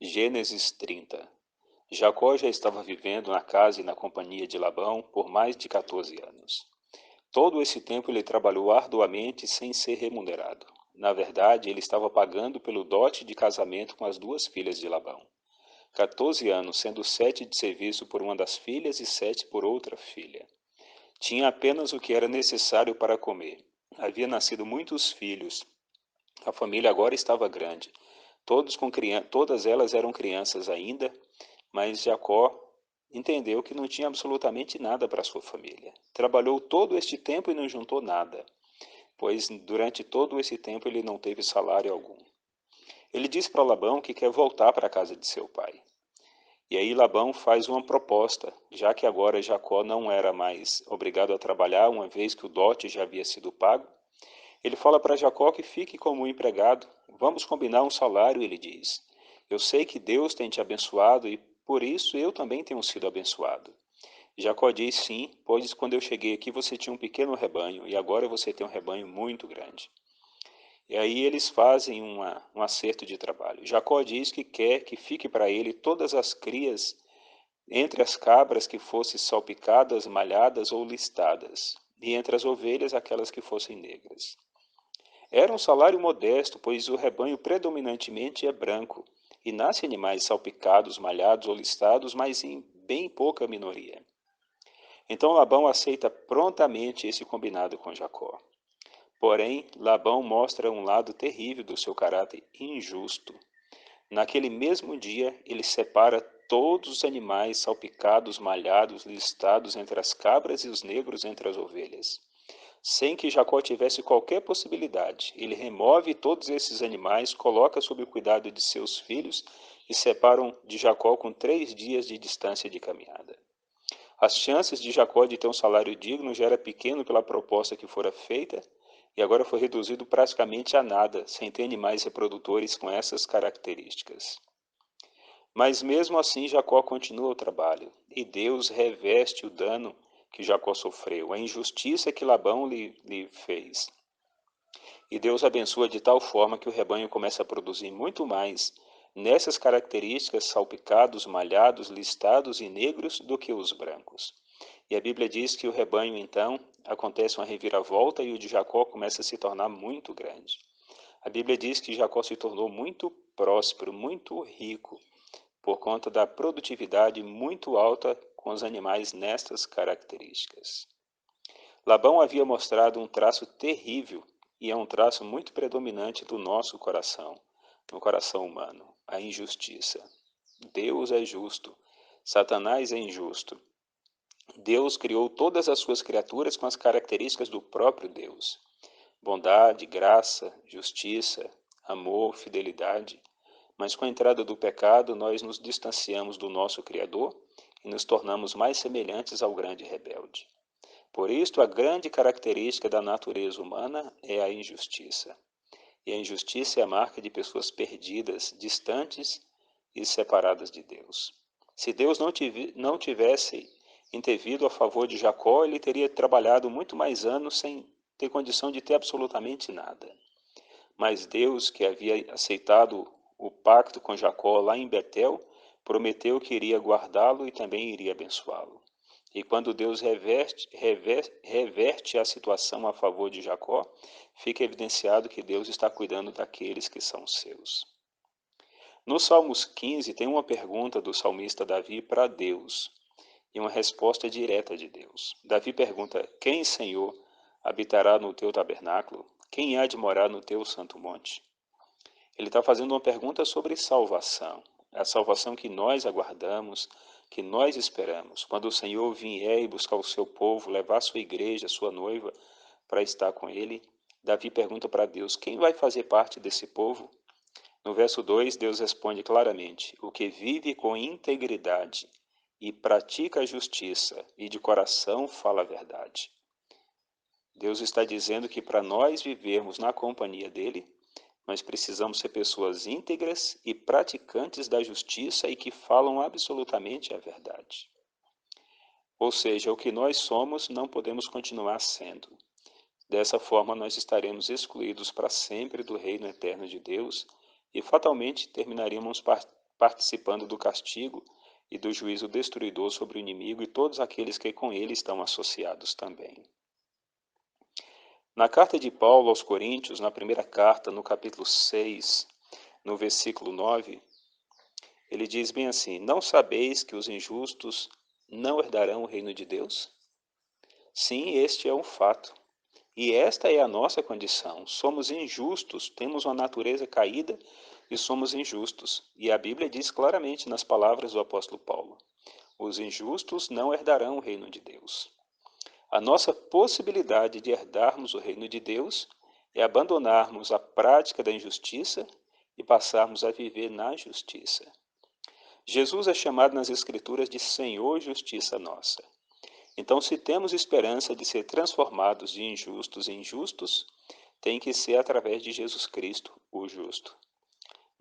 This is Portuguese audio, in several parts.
Gênesis 30. Jacó já estava vivendo na casa e na companhia de Labão por mais de 14 anos. Todo esse tempo ele trabalhou arduamente sem ser remunerado. Na verdade, ele estava pagando pelo dote de casamento com as duas filhas de Labão. 14 anos, sendo 7 de serviço por uma das filhas e 7 por outra filha. Tinha apenas o que era necessário para comer. Havia nascido muitos filhos. A família agora estava grande. Todas elas eram crianças ainda, mas Jacó entendeu que não tinha absolutamente nada para sua família. Trabalhou todo este tempo e não juntou nada, pois durante todo esse tempo ele não teve salário algum. Ele disse para Labão que quer voltar para a casa de seu pai. E aí Labão faz uma proposta, já que agora Jacó não era mais obrigado a trabalhar, uma vez que o dote já havia sido pago. Ele fala para Jacó que fique como um empregado. Vamos combinar um salário, ele diz. Eu sei que Deus tem te abençoado e por isso eu também tenho sido abençoado. Jacó diz sim, pois quando eu cheguei aqui você tinha um pequeno rebanho e agora você tem um rebanho muito grande. E aí eles fazem um acerto de trabalho. Jacó diz que quer que fique para ele todas as crias entre as cabras que fossem salpicadas, malhadas ou listadas, e entre as ovelhas aquelas que fossem negras. Era um salário modesto, pois o rebanho predominantemente é branco, e nasce animais salpicados, malhados ou listados, mas em bem pouca minoria. Então Labão aceita prontamente esse combinado com Jacó. Porém, Labão mostra um lado terrível do seu caráter injusto. Naquele mesmo dia, ele separa todos os animais salpicados, malhados, listados entre as cabras e os negros entre as ovelhas. Sem que Jacó tivesse qualquer possibilidade, ele remove todos esses animais, coloca sob o cuidado de seus filhos e separam de Jacó com 3 dias de distância de caminhada. As chances de Jacó de ter um salário digno já era pequeno pela proposta que fora feita e agora foi reduzido praticamente a nada, sem ter animais reprodutores com essas características. Mas mesmo assim Jacó continua o trabalho, e Deus reveste o dano que Jacó sofreu, a injustiça que Labão lhe fez. E Deus abençoa de tal forma que o rebanho começa a produzir muito mais nessas características salpicados, malhados, listados e negros do que os brancos. E a Bíblia diz que o rebanho então acontece uma reviravolta e o de Jacó começa a se tornar muito grande. A Bíblia diz que Jacó se tornou muito próspero, muito rico, por conta da produtividade muito alta com os animais nestas características. Labão havia mostrado um traço terrível e é um traço muito predominante do nosso coração, no coração humano, a injustiça. Deus é justo, Satanás é injusto. Deus criou todas as suas criaturas com as características do próprio Deus: bondade, graça, justiça, amor, fidelidade. Mas com a entrada do pecado, nós nos distanciamos do nosso Criador e nos tornamos mais semelhantes ao grande rebelde. Por isto, a grande característica da natureza humana é a injustiça. E a injustiça é a marca de pessoas perdidas, distantes e separadas de Deus. Se Deus não tivesse intervido a favor de Jacó, ele teria trabalhado muito mais anos sem ter condição de ter absolutamente nada. Mas Deus, que havia aceitado o pacto com Jacó lá em Betel, prometeu que iria guardá-lo e também iria abençoá-lo. E quando Deus reverte a situação a favor de Jacó, fica evidenciado que Deus está cuidando daqueles que são seus. No Salmos 15 tem uma pergunta do salmista Davi para Deus e uma resposta direta de Deus. Davi pergunta: Quem, Senhor, habitará no teu tabernáculo? Quem há de morar no teu santo monte? Ele está fazendo uma pergunta sobre salvação, a salvação que nós aguardamos, que nós esperamos. Quando o Senhor vier e buscar o seu povo, levar a sua igreja, a sua noiva, para estar com ele, Davi pergunta para Deus: quem vai fazer parte desse povo? No verso 2, Deus responde claramente: o que vive com integridade e pratica a justiça e de coração fala a verdade. Deus está dizendo que para nós vivermos na companhia dele, nós precisamos ser pessoas íntegras e praticantes da justiça e que falam absolutamente a verdade. Ou seja, o que nós somos não podemos continuar sendo. Dessa forma, nós estaremos excluídos para sempre do reino eterno de Deus e fatalmente terminaríamos participando do castigo e do juízo destruidor sobre o inimigo e todos aqueles que com ele estão associados também. Na carta de Paulo aos Coríntios, na primeira carta, no capítulo 6, no versículo 9, ele diz bem assim: Não sabeis que os injustos não herdarão o reino de Deus? Sim, este é um fato. E esta é a nossa condição. Somos injustos, temos uma natureza caída e somos injustos. E a Bíblia diz claramente nas palavras do apóstolo Paulo: os injustos não herdarão o reino de Deus. A nossa possibilidade de herdarmos o reino de Deus é abandonarmos a prática da injustiça e passarmos a viver na justiça. Jesus é chamado nas Escrituras de Senhor Justiça Nossa. Então, se temos esperança de ser transformados de injustos em justos, tem que ser através de Jesus Cristo, o justo.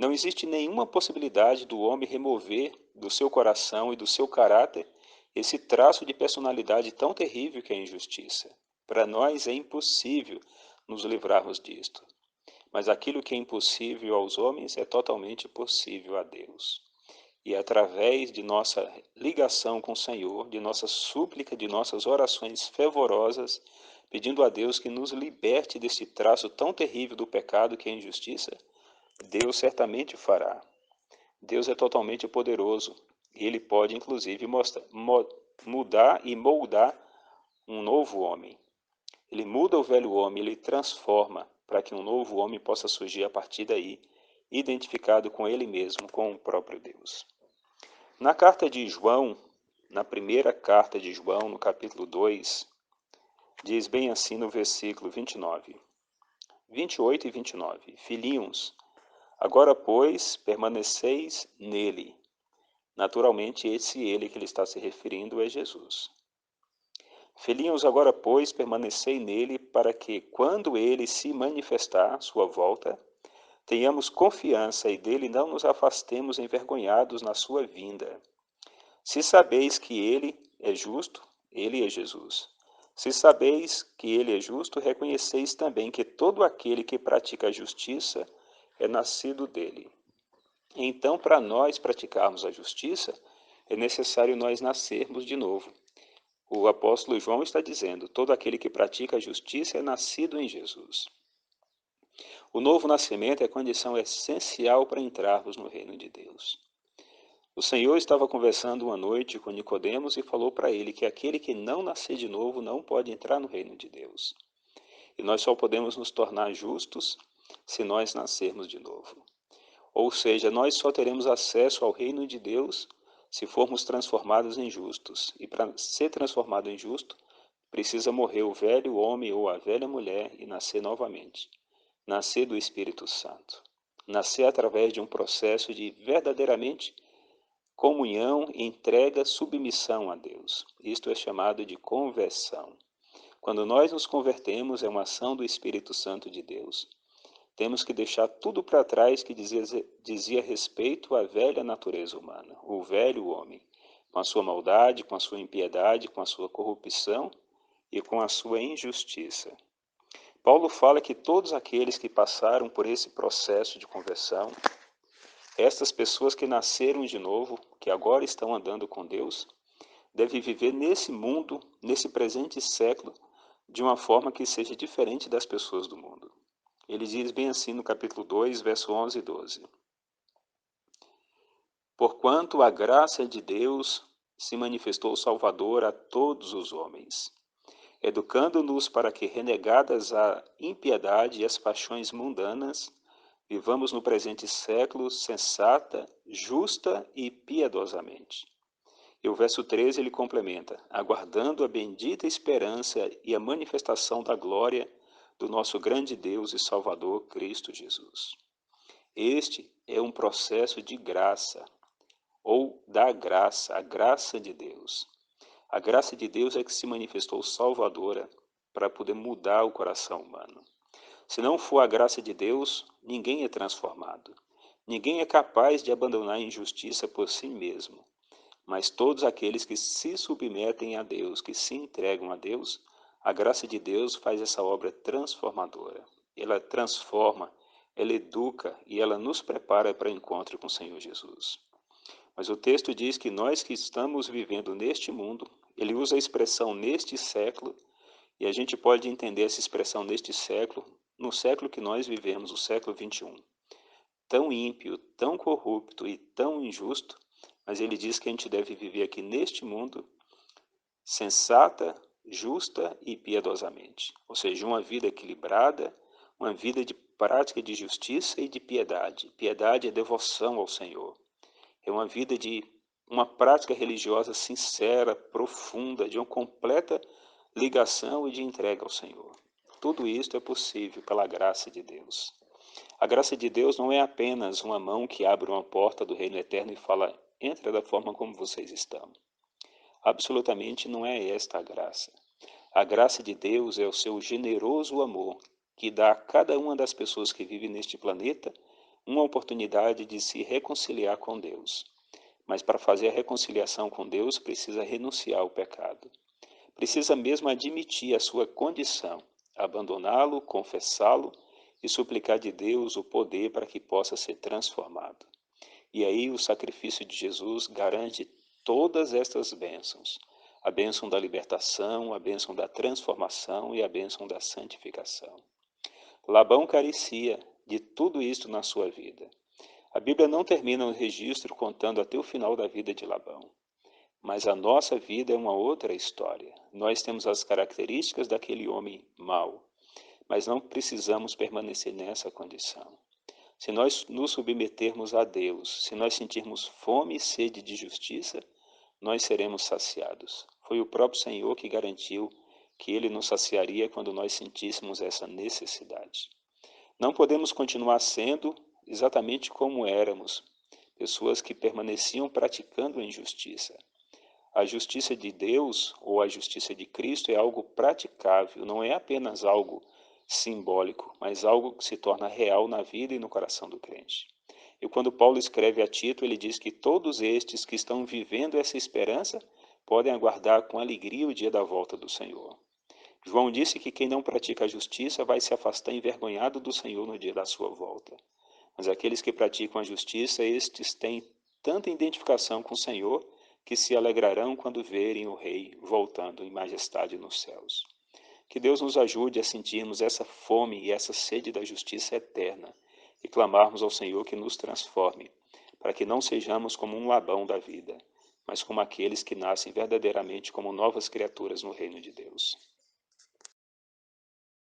Não existe nenhuma possibilidade do homem remover do seu coração e do seu caráter esse traço de personalidade tão terrível que é a injustiça. Para nós é impossível nos livrarmos disto. Mas aquilo que é impossível aos homens é totalmente possível a Deus. E através de nossa ligação com o Senhor, de nossa súplica, de nossas orações fervorosas, pedindo a Deus que nos liberte desse traço tão terrível do pecado que é a injustiça, Deus certamente fará. Deus é totalmente poderoso e Ele pode, inclusive, mudar e moldar um novo homem. Ele muda o velho homem, ele transforma para que um novo homem possa surgir a partir daí, identificado com ele mesmo, com o próprio Deus. Na carta de João, na primeira carta de João, no capítulo 2, diz bem assim no versículo 29, 28 e 29, Filhinhos, agora, pois, permaneceis nele. Naturalmente, esse ele que ele está se referindo é Jesus. Filhinhos, agora, pois, permanecei nele, para que, quando ele se manifestar, sua volta, tenhamos confiança e dele não nos afastemos envergonhados na sua vinda. Se sabeis que ele é justo, ele é Jesus. Se sabeis que ele é justo, reconheceis também que todo aquele que pratica a justiça é nascido dele. Então, para nós praticarmos a justiça, é necessário nós nascermos de novo. O apóstolo João está dizendo: todo aquele que pratica a justiça é nascido em Jesus. O novo nascimento é condição essencial para entrarmos no reino de Deus. O Senhor estava conversando uma noite com Nicodemos e falou para ele que aquele que não nascer de novo não pode entrar no reino de Deus. E nós só podemos nos tornar justos se nós nascermos de novo. Ou seja, nós só teremos acesso ao reino de Deus se formos transformados em justos. E para ser transformado em justo, precisa morrer o velho homem ou a velha mulher e nascer novamente. Nascer do Espírito Santo. Nascer através de um processo de verdadeiramente comunhão, entrega, submissão a Deus. Isto é chamado de conversão. Quando nós nos convertemos, é uma ação do Espírito Santo de Deus. Temos que deixar tudo para trás que dizia respeito à velha natureza humana, o velho homem, com a sua maldade, com a sua impiedade, com a sua corrupção e com a sua injustiça. Paulo fala que todos aqueles que passaram por esse processo de conversão, estas pessoas que nasceram de novo, que agora estão andando com Deus, devem viver nesse mundo, nesse presente século, de uma forma que seja diferente das pessoas do mundo. Ele diz bem assim no capítulo 2, verso 11 e 12. Porquanto a graça de Deus se manifestou salvadora a todos os homens, educando-nos para que, renegadas a impiedade e as paixões mundanas, vivamos no presente século sensata, justa e piedosamente. E o verso 13 ele complementa, aguardando a bendita esperança e a manifestação da glória do nosso grande Deus e Salvador, Cristo Jesus. Este é um processo de graça, ou da graça, a graça de Deus. A graça de Deus é que se manifestou salvadora para poder mudar o coração humano. Se não for a graça de Deus, ninguém é transformado. Ninguém é capaz de abandonar a injustiça por si mesmo. Mas todos aqueles que se submetem a Deus, que se entregam a Deus, a graça de Deus faz essa obra transformadora. Ela transforma, ela educa e ela nos prepara para o encontro com o Senhor Jesus. Mas o texto diz que nós que estamos vivendo neste mundo, ele usa a expressão neste século, e a gente pode entender essa expressão neste século, no século que nós vivemos, o século 21. Tão ímpio, tão corrupto e tão injusto, mas ele diz que a gente deve viver aqui neste mundo sensata, justa e piedosamente. Ou seja, uma vida equilibrada, uma vida de prática de justiça e de piedade. Piedade é devoção ao Senhor. É uma vida de uma prática religiosa sincera, profunda, de uma completa ligação e de entrega ao Senhor. Tudo isto é possível pela graça de Deus. A graça de Deus não é apenas uma mão que abre uma porta do reino eterno e fala: entra da forma como vocês estão. Absolutamente não é esta a graça. A graça de Deus é o seu generoso amor, que dá a cada uma das pessoas que vivem neste planeta uma oportunidade de se reconciliar com Deus. Mas para fazer a reconciliação com Deus, precisa renunciar ao pecado. Precisa mesmo admitir a sua condição, abandoná-lo, confessá-lo e suplicar de Deus o poder para que possa ser transformado. E aí o sacrifício de Jesus garante todas estas bênçãos: a bênção da libertação, a bênção da transformação e a bênção da santificação. Labão carecia de tudo isto na sua vida. A Bíblia não termina o registro contando até o final da vida de Labão. Mas a nossa vida é uma outra história. Nós temos as características daquele homem mau, mas não precisamos permanecer nessa condição. Se nós nos submetermos a Deus, se nós sentirmos fome e sede de justiça, nós seremos saciados. Foi o próprio Senhor que garantiu que Ele nos saciaria quando nós sentíssemos essa necessidade. Não podemos continuar sendo exatamente como éramos, pessoas que permaneciam praticando a injustiça. A justiça de Deus ou a justiça de Cristo é algo praticável, não é apenas algo simbólico, mas algo que se torna real na vida e no coração do crente. E quando Paulo escreve a Tito, ele diz que todos estes que estão vivendo essa esperança podem aguardar com alegria o dia da volta do Senhor. João disse que quem não pratica a justiça vai se afastar envergonhado do Senhor no dia da sua volta. Mas aqueles que praticam a justiça, estes têm tanta identificação com o Senhor que se alegrarão quando verem o Rei voltando em majestade nos céus. Que Deus nos ajude a sentirmos essa fome e essa sede da justiça eterna e clamarmos ao Senhor que nos transforme, para que não sejamos como um Labão da vida, mas como aqueles que nascem verdadeiramente como novas criaturas no reino de Deus.